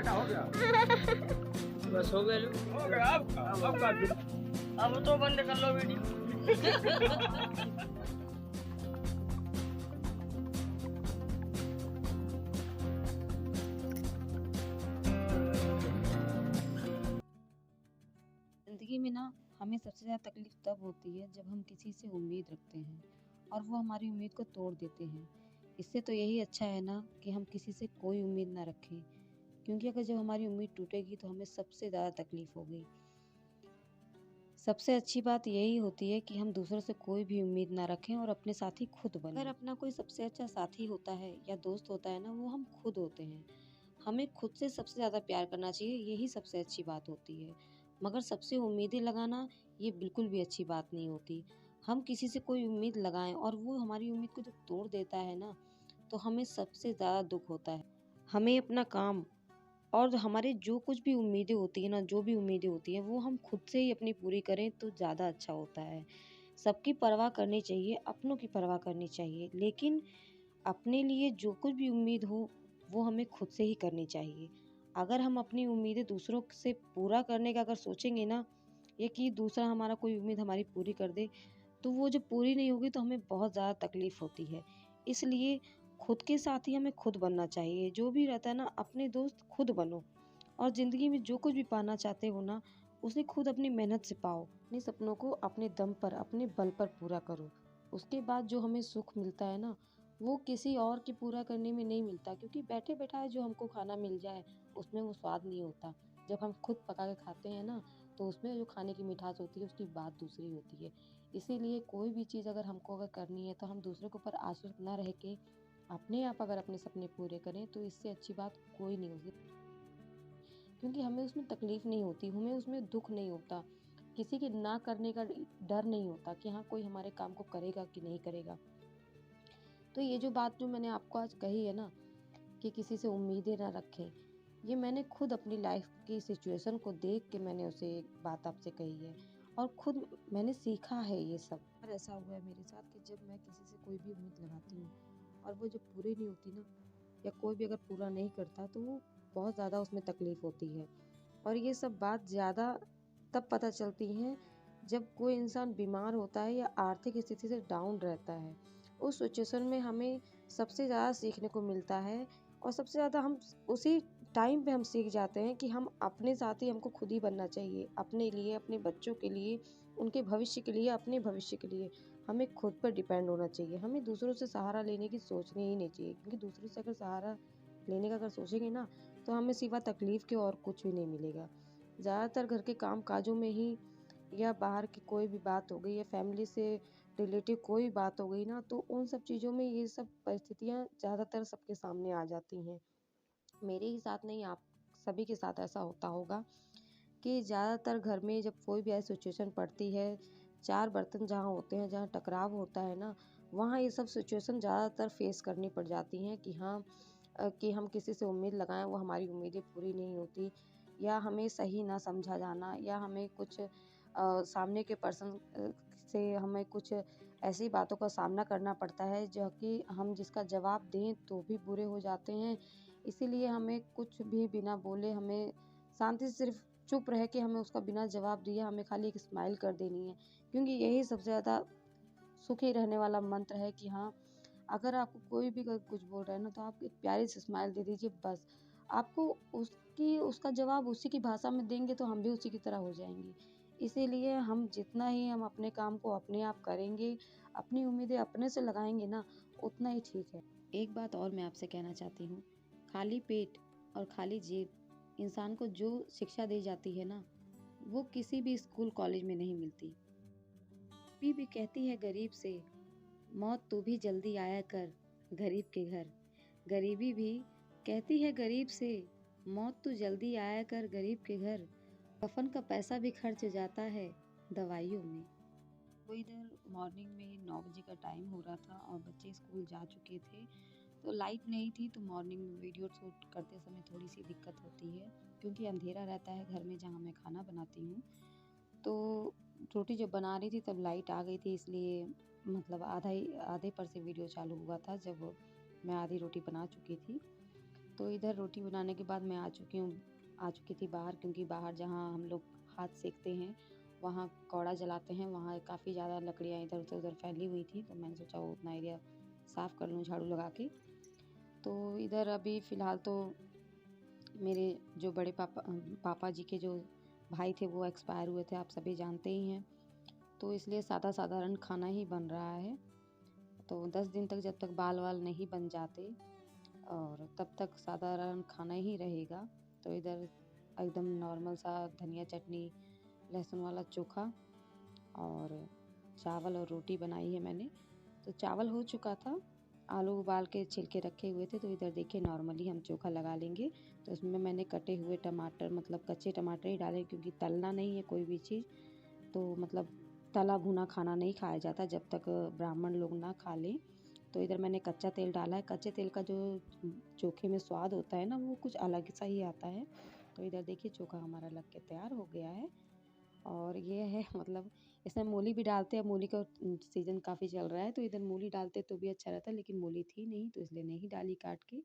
बेटा हो गया। बस हो गया लो। हो गया अब काट दो। अब तो बंद कर लो वीडियो। ज़िंदगी में ना हमें सबसे ज़्यादा तकलीफ़ तब होती है जब हम किसी से उम्मीद रखते हैं और वो हमारी उम्मीद को तोड़ देते हैं। इससे तो यही अच्छा है ना कि हम किसी से कोई उम्मीद ना रखें, क्योंकि अगर जब हमारी उम्मीद टूटेगी तो हमें सबसे ज़्यादा तकलीफ़ होगी। सबसे अच्छी बात यही होती है कि हम दूसरों से कोई भी उम्मीद ना रखें और अपने साथी खुद बनें। अगर अपना कोई सबसे अच्छा साथी होता है या दोस्त होता है ना, वो हम खुद होते हैं। हमें खुद से सबसे ज़्यादा प्यार करना चाहिए, यही सबसे अच्छी बात होती है। मगर सबसे उम्मीदें लगाना ये बिल्कुल भी अच्छी बात नहीं होती। हम किसी से कोई उम्मीद लगाएं और वो हमारी उम्मीद को जब तोड़ देता है ना, तो हमें सबसे ज़्यादा दुख होता है। हमें अपना काम और हमारे जो कुछ भी उम्मीदें होती हैं ना, जो भी उम्मीदें होती हैं, वो हम खुद से ही अपनी पूरी करें तो ज़्यादा अच्छा होता है। सबकी परवाह करनी चाहिए, अपनों की परवाह करनी चाहिए, लेकिन अपने लिए जो कुछ भी उम्मीद हो वो हमें खुद से ही करनी चाहिए। अगर हम अपनी उम्मीदें दूसरों से पूरा करने का अगर सोचेंगे ना, या कि दूसरा हमारा कोई उम्मीद हमारी पूरी कर दे, तो वो जब पूरी नहीं होगी तो हमें बहुत ज़्यादा तकलीफ़ होती है। इसलिए खुद के साथ ही हमें खुद बनना चाहिए। जो भी रहता है ना, अपने दोस्त खुद बनो और ज़िंदगी में जो कुछ भी पाना चाहते हो ना, उसे खुद अपनी मेहनत से पाओ। अपने सपनों को अपने दम पर, अपने बल पर पूरा करो। उसके बाद जो हमें सुख मिलता है ना, वो किसी और के पूरा करने में नहीं मिलता, क्योंकि बैठे-बैठाए जो हमको खाना मिल जाए, उसमें वो स्वाद नहीं होता। जब हम खुद पका के खाते हैं ना, तो उसमें जो खाने की मिठास होती है, उसकी बात दूसरी होती है। इसीलिए कोई भी चीज़ अगर हमको अगर करनी है, तो हम दूसरों के ऊपर आश्रित ना रह के, अपने आप अगर अपने सपने पूरे करें, तो इससे अच्छी बात कोई नहीं होगी। क्योंकि हमें उसमें तकलीफ़ नहीं होती, हमें उसमें दुःख नहीं होता, किसी के ना करने का डर नहीं होता कि हाँ, कोई हमारे काम को करेगा कि नहीं करेगा। तो ये जो बात जो मैंने आपको आज कही है ना, कि किसी से उम्मीदें ना रखें, ये मैंने खुद अपनी लाइफ की सिचुएशन को देख के मैंने उसे एक बात आपसे कही है और खुद मैंने सीखा है ये सब। और ऐसा हुआ है मेरे साथ कि जब मैं किसी से कोई भी उम्मीद लगाती हूँ और वो जब पूरी नहीं होती ना, या कोई भी अगर पूरा नहीं करता, तो वो बहुत ज़्यादा उसमें तकलीफ़ होती है। और ये सब बात ज़्यादा तब पता चलती हैं जब कोई इंसान बीमार होता है या आर्थिक स्थिति से डाउन रहता है। उस सिचुएशन में हमें सबसे ज़्यादा सीखने को मिलता है और सबसे ज़्यादा हम उसी टाइम पे हम सीख जाते हैं कि हम अपने साथ ही हमको खुद ही बनना चाहिए। अपने लिए, अपने बच्चों के लिए, उनके भविष्य के लिए, अपने भविष्य के लिए हमें खुद पर डिपेंड होना चाहिए। हमें दूसरों से सहारा लेने की सोचनी ही नहीं चाहिए, क्योंकि दूसरों से अगर सहारा लेने का अगर सोचेंगे ना, तो हमें सिवा तकलीफ़ के और कुछ भी नहीं मिलेगा। ज़्यादातर घर के काम-काजों में ही, या बाहर की कोई भी बात हो गई, या फैमिली से रिलेटिव कोई भी बात हो गई ना, तो उन सब चीज़ों में ये सब परिस्थितियाँ ज़्यादातर सबके सामने आ जाती हैं। मेरे ही साथ नहीं, आप सभी के साथ ऐसा होता होगा कि ज़्यादातर घर में जब कोई भी ऐसी सिचुएशन पड़ती है, 4 बर्तन जहाँ होते हैं, जहाँ टकराव होता है ना, वहाँ ये सब सिचुएशन ज़्यादातर फेस करनी पड़ जाती हैं कि हाँ, कि हम किसी से उम्मीद लगाएँ, वो हमारी उम्मीदें पूरी नहीं होती, या हमें सही ना समझा जाना, या हमें कुछ सामने के पर्सन से हमें कुछ ऐसी बातों का सामना करना पड़ता है जो कि हम जिसका जवाब दें तो भी बुरे हो जाते हैं। इसीलिए हमें कुछ भी बिना बोले, हमें शांति से सिर्फ चुप रह के हमें उसका बिना जवाब दिए हमें खाली एक स्माइल कर देनी है, क्योंकि यही सबसे ज़्यादा सुखी रहने वाला मंत्र है कि हाँ, अगर आपको कोई भी अगर कुछ बोल रहा है ना, तो आप एक प्यारी सी स्माइल दे दीजिए बस। आपको उसका जवाब उसी की भाषा में देंगे तो हम भी उसी की तरह हो जाएँगे। इसीलिए हम जितना ही हम अपने काम को अपने आप करेंगे, अपनी उम्मीदें अपने से लगाएँगे ना, उतना ही ठीक है। एक बात और मैं आपसे कहना चाहती हूँ, खाली पेट और खाली जेब इंसान को जो शिक्षा दी जाती है ना, वो किसी भी स्कूल कॉलेज में नहीं मिलती। भी कहती है गरीब से, मौत तू भी जल्दी आया कर गरीब के घर। गरीबी भी कहती है गरीब से, मौत तू जल्दी आया कर गरीब के घर। कफन का पैसा भी खर्च जाता है दवाइयों में। तो इधर मॉर्निंग में 9 बजे का टाइम हो रहा था और बच्चे स्कूल जा चुके थे, तो लाइट नहीं थी, तो मॉर्निंग में वीडियो शूट करते समय थोड़ी सी दिक्कत होती है, क्योंकि अंधेरा रहता है घर में जहाँ मैं खाना बनाती हूँ। तो रोटी जब बना रही थी तब लाइट आ गई थी, इसलिए आधे पर से वीडियो चालू हुआ था जब मैं आधी रोटी बना चुकी थी। तो इधर रोटी बनाने के बाद मैं आ चुकी थी बाहर, क्योंकि बाहर जहाँ हम लोग हाथ सेकते हैं वहाँ कौड़ा जलाते हैं, वहाँ काफ़ी ज़्यादा लकड़ियाँ इधर से उधर फैली हुई थी। तो मैंने सोचा वो उतना एरिया साफ़ कर लूँ झाड़ू लगा के। तो इधर अभी फ़िलहाल तो मेरे जो बड़े पापा जी के जो भाई थे वो एक्सपायर हुए थे, आप सभी जानते ही हैं। तो इसलिए साधारण खाना ही बन रहा है। तो 10 दिन तक जब तक बाल वाल नहीं बन जाते और तब तक साधारण खाना ही रहेगा। तो इधर एकदम नॉर्मल सा धनिया चटनी, लहसुन वाला चोखा और चावल और रोटी बनाई है मैंने। तो चावल हो चुका था, आलू उबाल के छिलके रखे हुए थे। तो इधर देखिए नॉर्मली हम चोखा लगा लेंगे। तो इसमें मैंने कटे हुए टमाटर, मतलब कच्चे टमाटर ही डाले, क्योंकि तलना नहीं है कोई भी चीज़। तो मतलब तला भुना खाना नहीं खाया जाता जब तक ब्राह्मण लोग ना खा लें। तो इधर मैंने कच्चा तेल डाला है। कच्चे तेल का जो चोखे में स्वाद होता है ना, वो कुछ अलग सा ही आता है। तो इधर देखिए चोखा हमारा लग के तैयार हो गया है। और ये है मतलब इसमें मूली भी डालते हैं, मूली का सीज़न काफ़ी चल रहा है। तो इधर मूली डालते तो भी अच्छा रहता, लेकिन मूली थी नहीं तो इसलिए नहीं डाली, काट के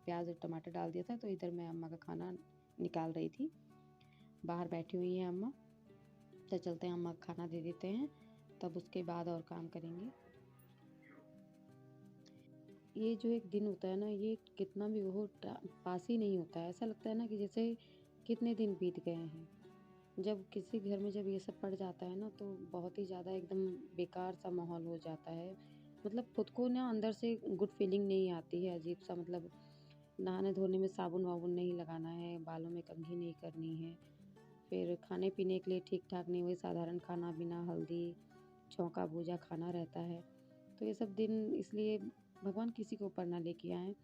प्याज और टमाटर डाल दिया था। तो इधर मैं अम्मा का खाना निकाल रही थी, बाहर बैठी हुई हैं अम्मा। तो चलते हैं अम्मा का खाना दे देते हैं, तब उसके बाद और काम करेंगे। ये जो एक दिन होता है ना, ये कितना भी वो पास ही नहीं होता है। ऐसा लगता है ना कि जैसे कितने दिन बीत गए हैं। जब किसी घर में जब ये सब पड़ जाता है ना, तो बहुत ही ज़्यादा एकदम बेकार सा माहौल हो जाता है। मतलब खुद को ना अंदर से गुड फीलिंग नहीं आती है, अजीब सा। मतलब नहाने धोने में साबुन वाबुन नहीं लगाना है, बालों में कंघी नहीं करनी है, फिर खाने पीने के लिए ठीक ठाक नहीं, वही साधारण खाना बिना हल्दी छौंका भूजा खाना रहता है। तो ये सब दिन इसलिए भगवान किसी के ऊपर ना लेके आए,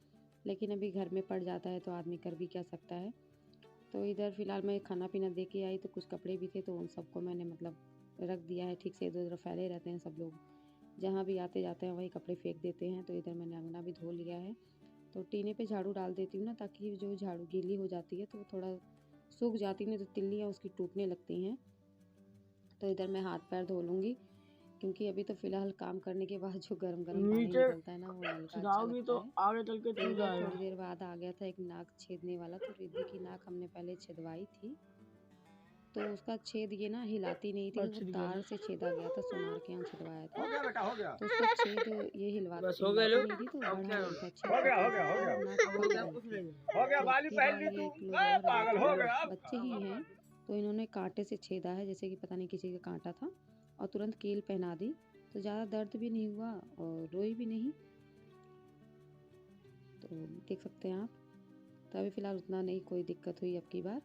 लेकिन अभी घर में पड़ जाता है तो आदमी कर भी क्या सकता है। तो इधर फ़िलहाल मैं खाना पीना दे के आई, तो कुछ कपड़े भी थे तो उन सबको मैंने मतलब रख दिया है ठीक से। इधर उधर फैले रहते हैं सब लोग, जहाँ भी आते जाते हैं वही कपड़े फेंक देते हैं। तो इधर मैंने अंगना भी धो लिया है। तो टीने पे झाड़ू डाल देती हूँ ना, ताकि जो झाड़ू गीली हो जाती है तो वो थोड़ा सूख जाती है, नहीं तो तिल्लियाँ उसकी टूटने लगती हैं। तो इधर मैं हाथ पैर धो लूँगी, क्योंकि अभी तो फ़िलहाल काम करने के बाद जो गरम गरम पानी नीचे निकलता है ना, वो नल का अच्छा छिड़ाओगी लगता तो है। आगे चल के तो छू इधर जाएगा। थोड़ी देर बाद आ गया था एक नाक छेदने वाला। तो रिद्धि की नाक हमने पहले छिदवाई थी, तो उसका छेद ये ना हिलाती नहीं थी, वो अच्छी तार गली। से छेदा गया था, सोनार के यहाँ छिदवाया था। हो गया बेटा, हो गया। तो उसका छेद ये बस हो गए हिलाती लोग। नहीं थी, तो अब बढ़ा क्या नहीं था, छेद हो गया, हो काफ़ी गया, ज़्यादा हो था गया। और नाक अब फट हो गया, गई कुछ थी। नहीं है। हो गया, तो बाली इसके पहन बाद ली ये तू। एक लोग और आए पागल थे, हो गया अब। बच्चे ही हैं, तो इन्होंने कांटे से छेदा है, जैसे कि पता नहीं किसी का कांटा था, और तुरंत कील पहना दी। तो ज़्यादा दर्द भी नहीं हुआ और रोई भी नहीं। तो देख सकते हैं आप। तो अभी फ़िलहाल उतना नहीं कोई दिक्कत हुई अब की बार।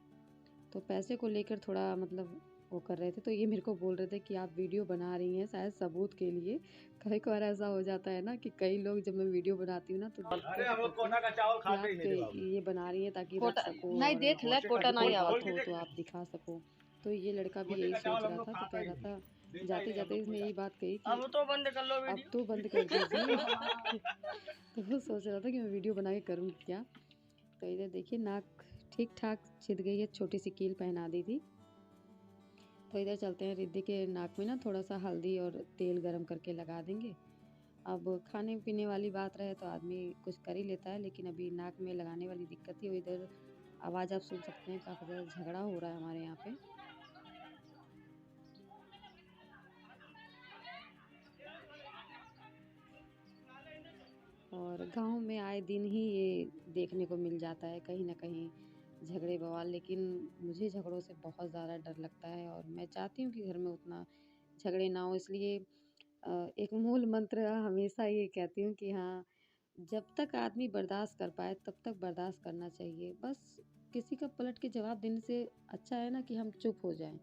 तो पैसे को लेकर थोड़ा मतलब वो कर रहे थे, तो ये मेरे को बोल रहे थे कि आप वीडियो बना रही हैं शायद सबूत के लिए। कभी कभार ऐसा हो जाता है ना कि कई लोग जब मैं वीडियो बनाती हूँ ना, तो अरे हम दिक्कत लोग करते कोटा हैं का चावल कि खाते ही आप नहीं थे बाबू। ये बना रही हैं ताकि रख कोटा सको, नहीं, और देख ले, गोटे का कोटा नहीं दिक्कत आवत खोल हो। के तो देख। आप दिखा सको। तो ये लड़का भी गोटे यही का सोच चावल हम रहा लोग था, तो खाता कह ही रहा नहीं, था, देखा ही जाते नहीं हम जाते लोग इसने कोटा। यही बात कही कि अब तो बंद कर लो अब वीडियो। तो बंद कर दीजिए। तो वो सोच रहा था कि मैं वीडियो बना के करूँगी क्या। तो इधर देखिए नाक ठीक ठाक छिद गई है, छोटी सी कील पहना दी थी। तो इधर चलते हैं, रिद्धि के नाक में ना थोड़ा सा हल्दी और तेल गरम करके लगा देंगे। अब खाने पीने वाली बात रहे तो आदमी कुछ कर ही लेता है, लेकिन अभी नाक में लगाने वाली दिक्कत थी। और इधर आवाज़ आप सुन सकते हैं, काफ़ी ज़्यादा झगड़ा हो रहा है हमारे यहाँ पे। और गाँव में आए दिन ही ये देखने को मिल जाता है कहीं न कहीं झगड़े बवाल, लेकिन मुझे झगड़ों से बहुत ज़्यादा डर लगता है और मैं चाहती हूँ कि घर में उतना झगड़े ना हो। इसलिए एक मूल मंत्र हमेशा ये कहती हूँ कि हाँ, जब तक आदमी बर्दाश्त कर पाए तब तक बर्दाश्त करना चाहिए। बस किसी का पलट के जवाब देने से अच्छा है ना कि हम चुप हो जाएँ।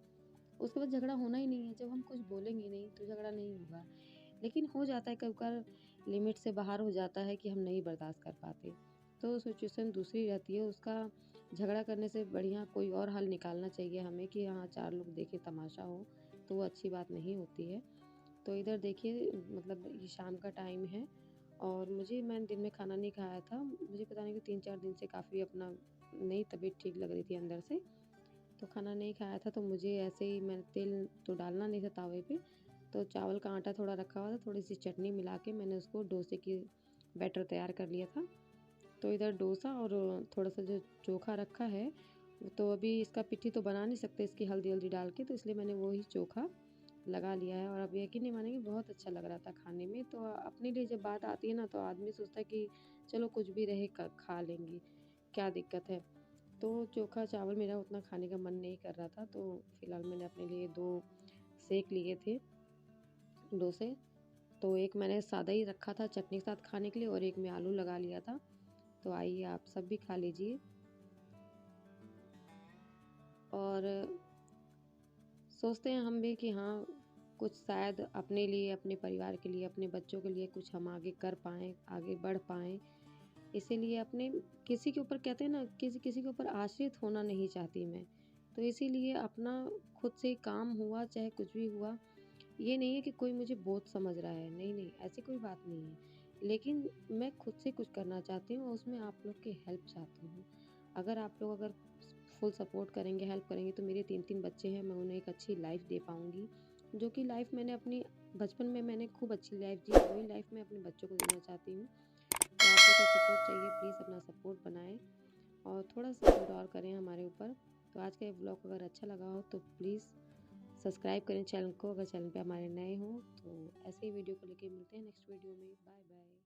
उसके बाद झगड़ा होना ही नहीं है, जब हम कुछ बोलेंगे नहीं तो झगड़ा नहीं होगा। लेकिन हो जाता है कभी-कभार, लिमिट से बाहर हो जाता है कि हम नहीं बर्दाश्त कर पाते। तो सिचुएशन दूसरी रहती है, उसका झगड़ा करने से बढ़िया कोई और हल निकालना चाहिए हमें कि हाँ, 4 लोग देखें तमाशा हो, तो वो अच्छी बात नहीं होती है। तो इधर देखिए मतलब ये शाम का टाइम है और मैंने दिन में खाना नहीं खाया था। मुझे पता नहीं कि 3-4 दिन से काफ़ी अपना नहीं तबीयत ठीक लग रही थी अंदर से। तो खाना नहीं खाया था, तो मुझे ऐसे ही, मैंने तेल तो डालना नहीं था तवे पे, तो चावल का आटा थोड़ा रखा हुआ था, थोड़ी सी चटनी मिला के मैंने उसको डोसे की बैटर तैयार कर लिया था। तो इधर डोसा और थोड़ा सा जो चोखा रखा है, तो अभी इसका पिट्ठी तो बना नहीं सकते इसकी हल्दी हल्दी डाल के, तो इसलिए मैंने वही चोखा लगा लिया है। और अब यकीन नहीं मानेंगे, बहुत अच्छा लग रहा था खाने में। तो अपने लिए जब बात आती है ना, तो आदमी सोचता है कि चलो कुछ भी रहे खा लेंगी, क्या दिक्कत है। तो चोखा चावल मेरा उतना खाने का मन नहीं कर रहा था, तो फिलहाल मैंने अपने लिए 2 सेक लिए थे डोसे। तो एक मैंने सादा ही रखा था चटनी के साथ खाने के लिए, और एक में आलू लगा लिया था। तो आइए आप सब भी खा लीजिए। और सोचते हैं हम भी कि हाँ, कुछ शायद अपने लिए, अपने परिवार के लिए, अपने बच्चों के लिए कुछ हम आगे कर पाएँ, आगे बढ़ पाएँ। इसीलिए अपने किसी के ऊपर, कहते हैं ना, किसी किसी के ऊपर आश्रित होना नहीं चाहती मैं। तो इसीलिए अपना खुद से काम हुआ चाहे कुछ भी हुआ, ये नहीं है कि कोई मुझे बोझ समझ रहा है, नहीं नहीं, ऐसी कोई बात नहीं है। लेकिन मैं खुद से कुछ करना चाहती हूँ और उसमें आप लोग की हेल्प चाहती हूँ। अगर आप लोग अगर फुल सपोर्ट करेंगे, हेल्प करेंगे, तो मेरे 3-3 बच्चे हैं, मैं उन्हें एक अच्छी लाइफ दे पाऊँगी। जो कि लाइफ मैंने अपनी बचपन में मैंने खूब अच्छी लाइफ जी, वही लाइफ मैं अपने बच्चों को देना चाहती हूँ। तो आप लोग का सपोर्ट चाहिए, प्लीज़ अपना सपोर्ट बनाएं और थोड़ा सपोर्ट और करें हमारे ऊपर। तो आज का ये ब्लॉग अगर अच्छा लगा हो तो प्लीज़ सब्सक्राइब करें चैनल को, अगर चैनल पे हमारे नए हो। तो ऐसे ही वीडियो को लेके मिलते हैं नेक्स्ट वीडियो में। Bye bye.